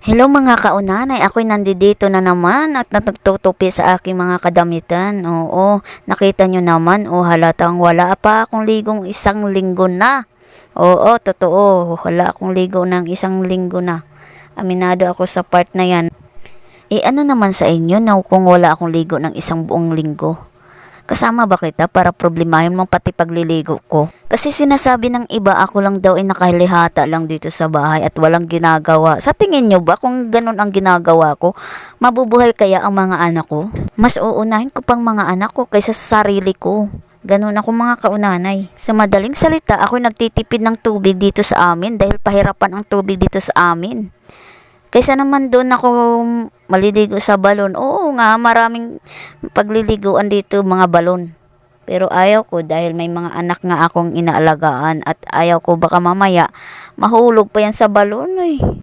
Hello mga kaunanay, ako'y nandito na naman at nagtutupi sa aking mga kadamitan. Oo, nakita nyo naman, halatang wala pa akong ligong isang linggo na. Oo, totoo, wala akong ligo ng isang linggo na. Aminado ako sa part na yan. Ano naman sa inyo na kung wala akong ligo ng isang buong linggo? Kasama ba kita para problemahin mo pati pagliligo ko? Kasi sinasabi ng iba ako lang daw ay nakahilihata lang dito sa bahay at walang ginagawa. Sa tingin nyo ba kung ganun ang ginagawa ko, mabubuhay kaya ang mga anak ko? Mas uunahin ko pang mga anak ko kaysa sa sarili ko. Ganun ako mga kaunanay. Sa madaling salita, ako nagtitipid ng tubig dito sa amin dahil pahirapan ang tubig dito sa amin. Kaysa naman doon ako maliligo sa balon. Oo nga, maraming pagliliguan dito mga balon. Pero ayaw ko dahil may mga anak nga akong inaalagaan at ayaw ko baka mamaya mahulog pa yan sa balon.